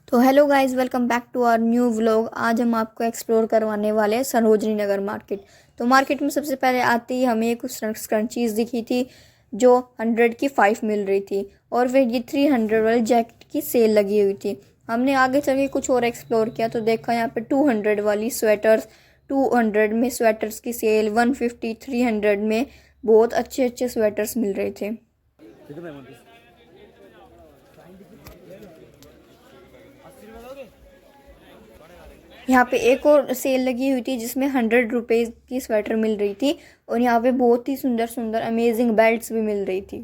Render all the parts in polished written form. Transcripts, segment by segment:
तो hello guys, welcome back to our new vlog. आज हम आपको एक्सप्लोर करवाने वाले हैं सरोजनी नगर मार्केट। तो मार्केट में सबसे पहले आते ही हमें कुछ स्क्रंचीज दिखी थी जो 100 की 5 मिल रही थी, और फिर ये 300 वाली जैकेट की सेल लगी हुई थी। हमने आगे चल के कुछ और एक्सप्लोर किया तो देखा यहाँ पे 200 वाली स्वेटर्स, 200 में स्वेटर्स की सेल, 150 300 में बहुत अच्छे अच्छे स्वेटर्स मिल रहे थे। यहाँ पे एक और सेल लगी हुई थी जिसमें 100 रुपीज़ की स्वेटर मिल रही थी, और यहाँ पे बहुत ही सुंदर सुंदर अमेजिंग बेल्ट्स भी मिल रही थी।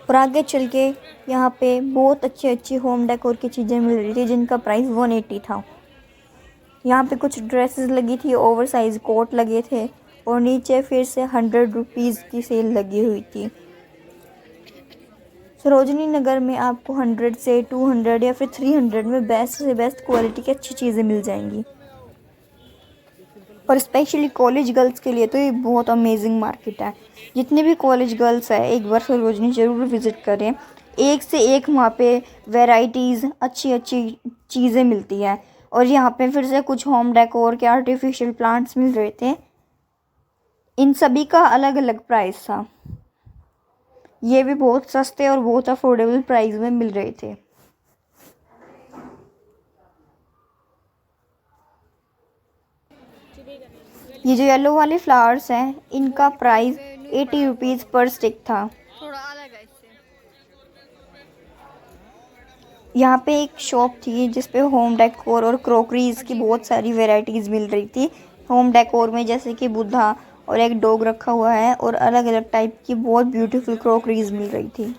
और आगे चल के यहाँ पे बहुत अच्छी अच्छी होम डेकोर की चीज़ें मिल रही थी जिनका प्राइस 180 था। यहाँ पे कुछ ड्रेसेस लगी थी, ओवर साइज कोट लगे थे, और नीचे फिर से 100 रुपीज़ की सेल लगी हुई थी। सरोजनी नगर में आपको 100 से 200 या फिर 300 में बेस्ट से बेस्ट क्वालिटी की अच्छी चीज़ें मिल जाएंगी। और स्पेशली कॉलेज गर्ल्स के लिए तो ये बहुत अमेजिंग मार्केट है। जितने भी कॉलेज गर्ल्स हैं एक बार सरोजनी ज़रूर विज़िट करें। एक से एक वहाँ पे वैरायटीज़ अच्छी अच्छी चीज़ें मिलती हैं। और यहाँ पे फिर से कुछ होम डेकोर के आर्टिफिशियल प्लांट्स मिल रहे थे। इन सभी का अलग अलग प्राइस था। ये भी बहुत सस्ते और बहुत अफोर्डेबल प्राइस में मिल रहे थे। ये जो येलो वाले फ्लावर्स हैं इनका प्राइस 80 रुपीज़ पर स्टिक था। थोड़ा अलग है इससे। यहाँ पे एक शॉप थी जिसपे होम डेकोर और क्रोकरीज की बहुत सारी वैरायटीज़ मिल रही थी। होम डेकोर में जैसे कि बुद्धा और एक डॉग रखा हुआ है, और अलग अलग टाइप की बहुत ब्यूटीफुल क्रोकरीज मिल रही थी।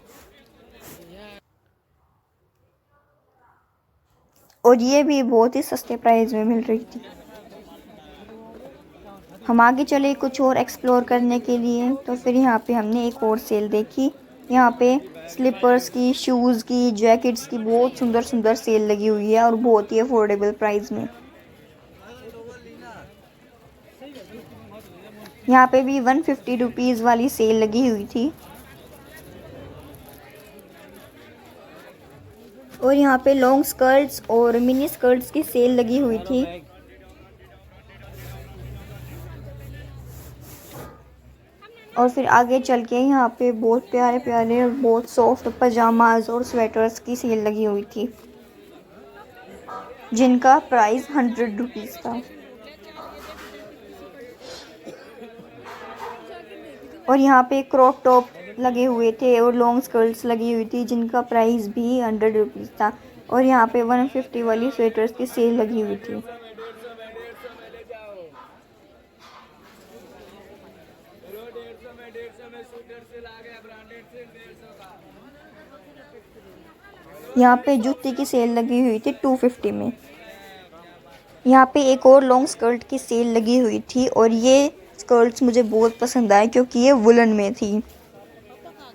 और ये भी बहुत ही सस्ते प्राइस में मिल रही थी। हम आगे चले कुछ और एक्सप्लोर करने के लिए, तो फिर यहाँ पे हमने एक और सेल देखी। यहाँ पे स्लीपर्स की, शूज़ की, जैकेट्स की बहुत सुंदर सुंदर सेल लगी हुई है, और बहुत ही अफोर्डेबल प्राइस में। यहाँ पे भी 150 रुपीज़ वाली सेल लगी हुई थी। और यहाँ पे लॉन्ग स्कर्ट्स और मिनी स्कर्ट्स की सेल लगी हुई थी। और फिर आगे चल के यहाँ पे बहुत प्यारे प्यारे और बहुत सॉफ्ट पजामाज और स्वेटर्स की सेल लगी हुई थी जिनका प्राइस 100 रुपीज़ था। और यहाँ पे क्रॉप टॉप लगे हुए थे और लॉन्ग स्कर्ट्स लगी हुई थी जिनका प्राइस भी 100 रुपीज़ था। और यहाँ पे 150 वाली स्वेटर्स की सेल लगी हुई थी। यहाँ पे जूते की सेल लगी हुई थी 250 में। यहाँ पे एक और लॉन्ग स्कर्ट की सेल लगी हुई थी, और ये स्कर्ट्स मुझे बहुत पसंद आए क्योंकि ये वुलन में थी,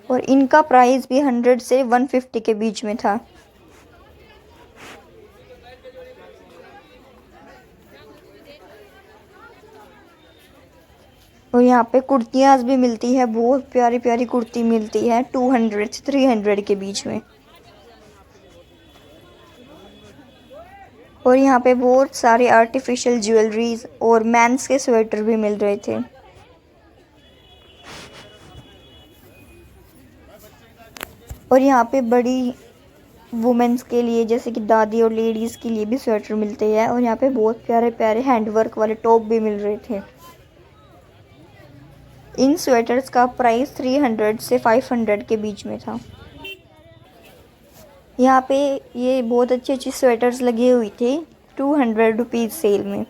और इनका प्राइस भी 100 से 150 के बीच में था। और यहाँ पे कुर्तियाँ भी मिलती है, बहुत प्यारी प्यारी कुर्ती मिलती है 200 से 300 के बीच में। और यहाँ पे बहुत सारे आर्टिफिशियल ज्वेलरीज और मेंस के स्वेटर भी मिल रहे थे। और यहाँ पे बड़ी वुमेन्स के लिए जैसे कि दादी और लेडीज़ के लिए भी स्वेटर मिलते हैं, और यहाँ पे बहुत प्यारे प्यारे हैंडवर्क वाले टॉप भी मिल रहे थे। इन स्वेटर्स का प्राइस 300 से 500 के बीच में था। यहाँ पे ये बहुत अच्छी अच्छी स्वेटर्स लगी हुई थी 200 रुपीज़ सेल में।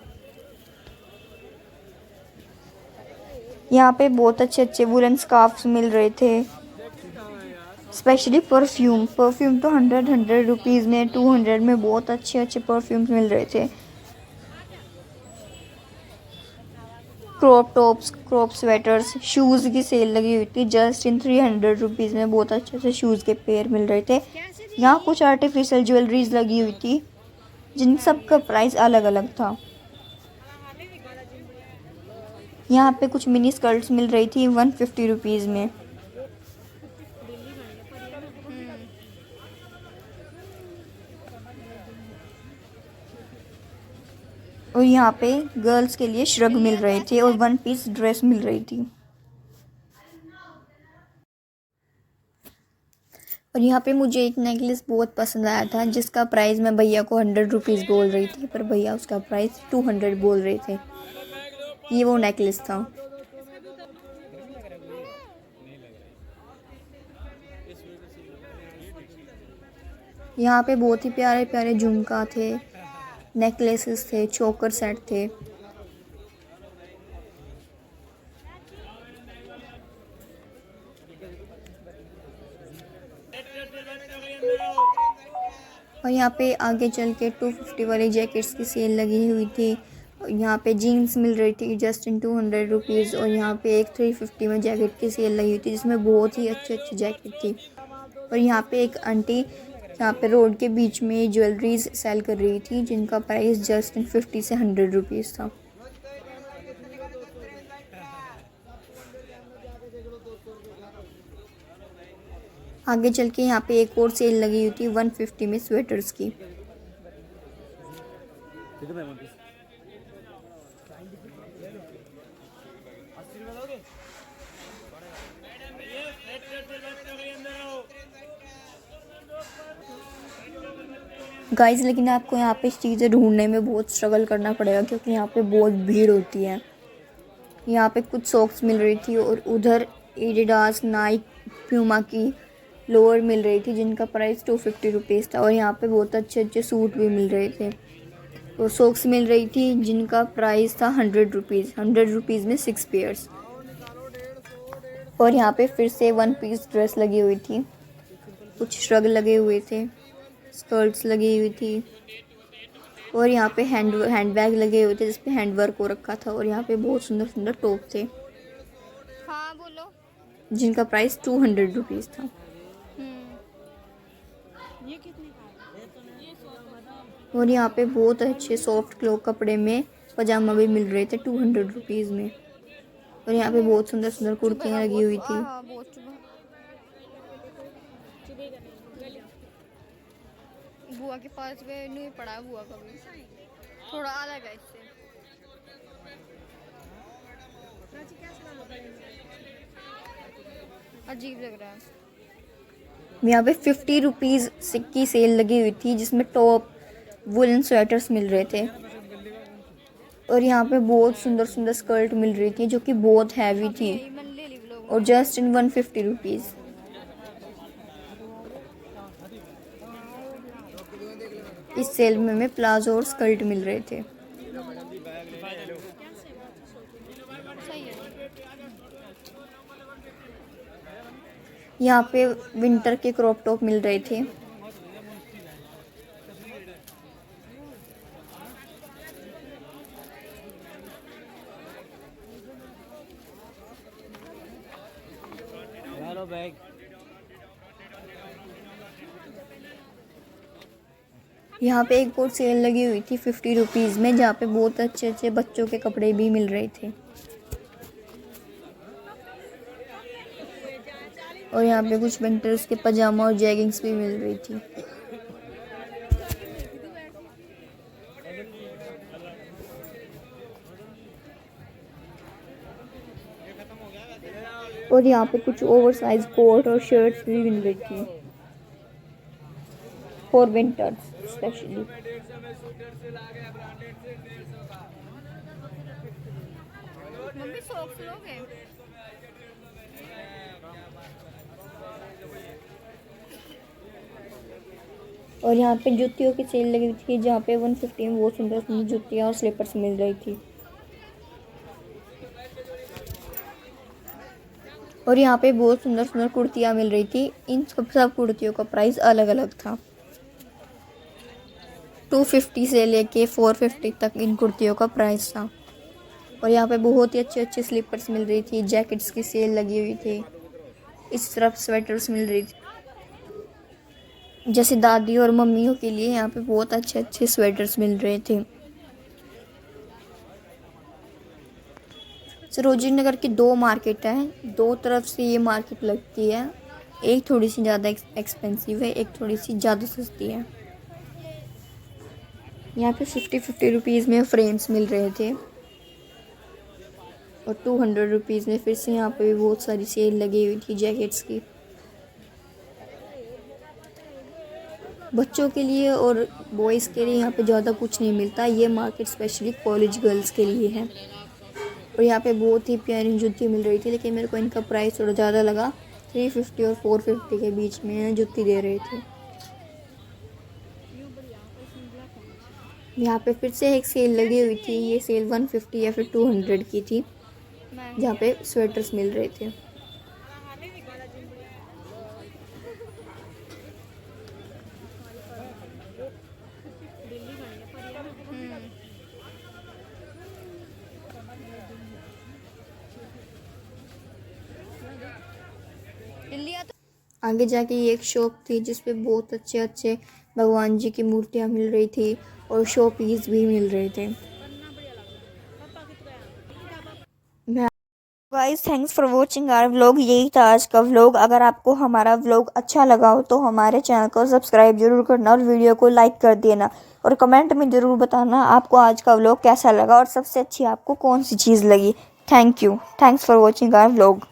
यहाँ पे बहुत अच्छे अच्छे वुलन स्कार्फ्स मिल रहे थे। स्पेशली परफ्यूम तो 100 रुपीज़ में, 200 में बहुत अच्छे अच्छे परफ्यूम्स मिल रहे थे। Crop tops, crop sweaters, shoes की सेल लगी हुई थी जस्ट इन 300 रुपीज़ में। बहुत अच्छे अच्छे शूज़ के पेयर मिल रहे थे। यहाँ कुछ आर्टिफिशियल ज्वेलरीज लगी हुई थी जिन सब का प्राइस अलग अलग था। यहाँ पे कुछ मिनी स्कर्ट्स मिल रही थी 150 रुपीज़ में। और यहाँ पे गर्ल्स के लिए श्रग मिल रहे थे और वन पीस ड्रेस मिल रही थी। और यहाँ पे मुझे एक नेकलेस बहुत पसंद आया था जिसका प्राइस मैं भैया को 100 रुपीज़ बोल रही थी, पर भैया उसका प्राइस 200 बोल रहे थे। ये वो नेकलेस था। यहाँ पे बहुत ही प्यारे प्यारे झुमका थे, नेकलेसेस थे, चोकर सेट थे। और यहाँ पे आगे चल के 250 वाली जैकेट्स की सेल लगी हुई थी। यहाँ पे जीन्स मिल रही थी जस्ट इन 200 रुपीज़। और यहाँ पे एक 350 में जैकेट की सेल लगी हुई थी जिसमें बहुत ही अच्छी अच्छी जैकेट थी। और यहाँ पे एक आंटी यहाँ पे रोड के बीच में ज्वेलरीज सेल कर रही थी जिनका प्राइस जस्ट इन 50 से 100 रुपीज़ था। आगे चल के यहाँ पे एक और सेल लगी हुई थी 150 में स्वेटर्स की। गाइस लेकिन आपको यहाँ पे चीज़ें ढूंढने में बहुत स्ट्रगल करना पड़ेगा क्योंकि यहाँ पे बहुत भीड़ होती है। यहाँ पे कुछ सॉक्स मिल रही थी और उधर एडिडास, नाइक, प्यूमा की लोअर मिल रही थी जिनका प्राइस 250 रुपीज़ था। और यहाँ पे बहुत अच्छे अच्छे सूट भी मिल रहे थे। और सॉक्स मिल रही थी जिनका प्राइस था 100 रुपीज़। 100 रुपीज़ में 6 पेयर्स। और यहाँ पे फिर से वन पीस ड्रेस लगी हुई थी, कुछ श्रग लगे हुए थे, स्कर्ट्स लगी हुई थी। और यहाँ पे हैंड बैग लगे हुए थे जिसपे हैंड वर्क हो रखा था। और यहाँ पे बहुत सुंदर सुंदर टॉप थे। हाँ बोलो। जिनका प्राइस 200 रुपीज़ था। ये कितने का? और यहाँ पे बहुत अच्छे सॉफ्ट क्लॉथ कपड़े में पजामा भी मिल रहे थे 200 रुपीज़ में। और यहाँ पे बहुत सुंदर सुंदर कुर्तियाँ लगी हुई थी। बुआ के पास में नहीं पड़ा है, बुआ का भी थोड़ा अलग है इससे। अजीब लग रहा है। यहाँ पे 50 रुपीज़ की सेल लगी हुई थी जिसमें टॉप, वुलन स्वेटर्स मिल रहे थे। और यहाँ पे बहुत सुंदर सुंदर स्कर्ट मिल रही थी जो कि बहुत हैवी थी और जस्ट इन 150 रुपीज़। इस सेल में हमें प्लाजो और स्कर्ट मिल रहे थे। यहाँ पे विंटर के क्रॉप टॉप मिल रहे थे। बैग यहाँ पे एक और सेल लगी हुई थी 50 रुपीज़ में जहाँ पे बहुत अच्छे अच्छे बच्चों के कपड़े भी मिल रहे थे। और यहाँ पे कुछ विंटर्स के पजामा और जैगिंग्स भी मिल रही थी। और यहाँ पे कुछ ओवरसाइज कोट और शर्ट्स भी मिल रही थी for winters specially. Mummy socks लोगे? और यहाँ पे जूतियों की सेल लगी हुई थी जहाँ पे 150 में बहुत सुंदर सुंदर जूतियाँ और स्लीपर्स मिल रही थी। और यहाँ पे बहुत सुंदर सुंदर कुर्तियाँ मिल रही थी। इन सब कुर्तियों का प्राइस अलग अलग था। 250 से लेके 450 तक इन कुर्तियों का प्राइस था। और यहाँ पे बहुत ही अच्छे अच्छे स्लीपर्स मिल रही थी, जैकेट्स की सेल लगी हुई थी। इस तरफ स्वेटर्स मिल रही थी, जैसे दादी और मम्मियों के लिए यहाँ पे बहुत अच्छे अच्छे स्वेटर्स मिल रहे थे। सरोजनी नगर की दो मार्केट है, दो तरफ से ये मार्केट लगती है। एक थोड़ी सी ज़्यादा एक्सपेंसिव है, एक थोड़ी सी ज़्यादा सस्ती है। यहाँ पे 50 रुपीज़ में फ्रेम्स मिल रहे थे और 200 रुपीज़ में फिर से यहाँ पे भी बहुत सारी सेल लगी हुई थी जैकेट्स की। बच्चों के लिए और बॉयज़ के लिए यहाँ पे ज़्यादा कुछ नहीं मिलता, ये मार्केट स्पेशली कॉलेज गर्ल्स के लिए है। और यहाँ पे बहुत ही प्यारी जूती मिल रही थी, लेकिन मेरे को इनका प्राइस थोड़ा ज़्यादा लगा। 350 और 450 के बीच में जूती दे रहे थे। यहाँ पे फिर से एक सेल लगी हुई थी, ये सेल 150 या फिर 200 की थी, जहाँ पे स्वेटर्स मिल रहे थे। आगे जाके ये एक शॉप थी जिस पे बहुत अच्छे अच्छे भगवान जी की मूर्तियाँ मिल रही थी और शो पीस भी मिल रहे थे। Guys thanks for watching our vlog. यही था आज का व्लॉग। अगर आपको हमारा व्लॉग अच्छा लगा हो तो हमारे चैनल को सब्सक्राइब जरूर करना और वीडियो को लाइक कर देना और कमेंट में ज़रूर बताना आपको आज का व्लॉग कैसा लगा और सबसे अच्छी आपको कौन सी चीज़ लगी। Thank you. Thanks for watching our vlog.